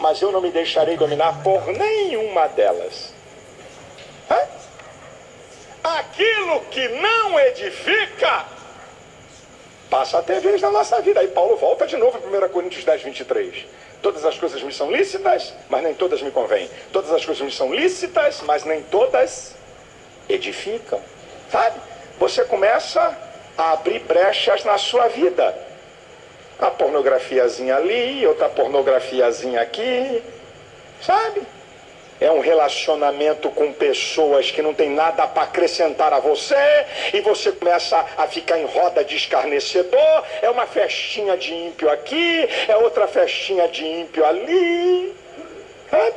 mas eu não me deixarei dominar por nenhuma delas. Aquilo que não edifica passa a ter vez na nossa vida. Aí Paulo volta de novo a 1 Coríntios 10, 23. Todas as coisas me são lícitas, mas nem todas me convêm. Todas as coisas me são lícitas, mas nem todas edificam. Sabe? Você começa a abrir brechas na sua vida. Uma pornografiazinha ali, outra pornografiazinha aqui. Sabe? É um relacionamento com pessoas que não tem nada para acrescentar a você, e você começa a ficar em roda de escarnecedor. É uma festinha de ímpio aqui, é outra festinha de ímpio ali. Sabe?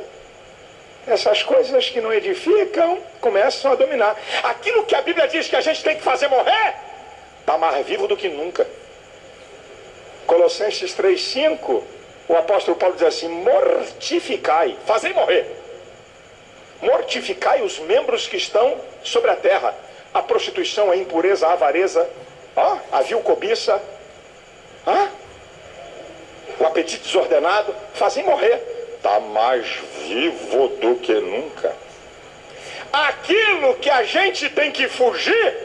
Essas coisas que não edificam começam a dominar. Aquilo que a Bíblia diz que a gente tem que fazer morrer, está mais vivo do que nunca. Colossenses 3,5, o apóstolo Paulo diz assim: mortificai, fazei morrer. Mortificai os membros que estão sobre a terra: a prostituição, a impureza, a avareza, a vil cobiça, o apetite desordenado. Fazem morrer. Está mais vivo do que nunca. Aquilo que a gente tem que fugir,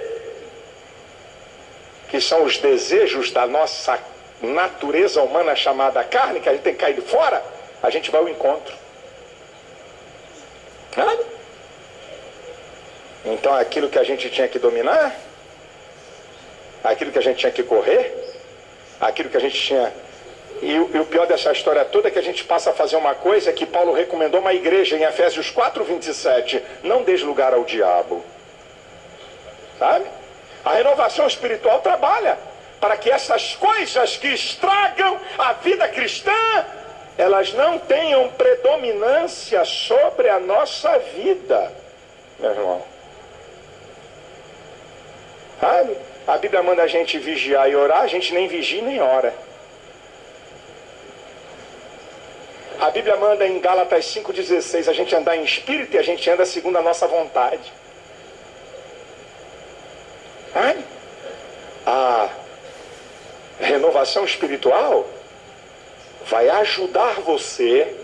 que são os desejos da nossa natureza humana chamada carne, que a gente tem que cair de fora, a gente vai ao encontro. Então aquilo que a gente tinha que dominar, aquilo que a gente tinha que correr, aquilo que a gente tinha... E o pior dessa história toda é que a gente passa a fazer uma coisa que Paulo recomendou a uma igreja em Efésios 4, 27. Não dês lugar ao diabo. Sabe? A renovação espiritual trabalha para que essas coisas que estragam a vida cristã, elas não tenham predominância sobre a nossa vida, meu irmão. Sabe? A Bíblia manda a gente vigiar e orar, a gente nem vigia nem ora. A Bíblia manda em Gálatas 5,16 a gente andar em espírito, e a gente anda segundo a nossa vontade. Sabe? A renovação espiritual vai ajudar você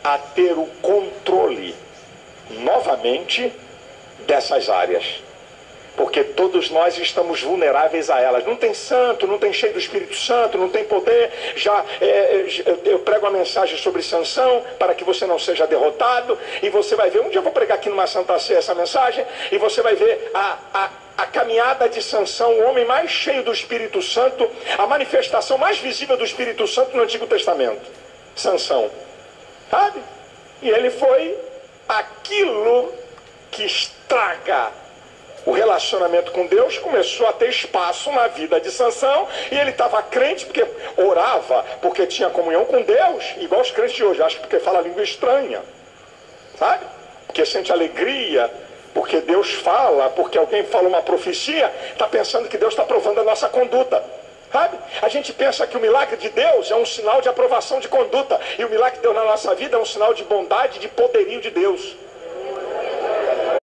a ter o controle novamente dessas áreas, porque todos nós estamos vulneráveis a elas. Não tem santo, não tem cheio do Espírito Santo, não tem poder. Eu prego a mensagem sobre Sansão para que você não seja derrotado, e você vai ver, um dia eu vou pregar aqui numa Santa Ceia essa mensagem, e você vai ver a caminhada de Sansão, o homem mais cheio do Espírito Santo, a manifestação mais visível do Espírito Santo no Antigo Testamento. Sansão, sabe? E ele foi aquilo que estraga o relacionamento com Deus. Começou a ter espaço na vida de Sansão, e ele estava crente porque orava, porque tinha comunhão com Deus, igual os crentes de hoje, acho que porque fala língua estranha, sabe? Porque sente alegria, porque Deus fala, porque alguém fala uma profecia, está pensando que Deus está aprovando a nossa conduta, sabe? A gente pensa que o milagre de Deus é um sinal de aprovação de conduta, e o milagre de Deus na nossa vida é um sinal de bondade, de poderio de Deus.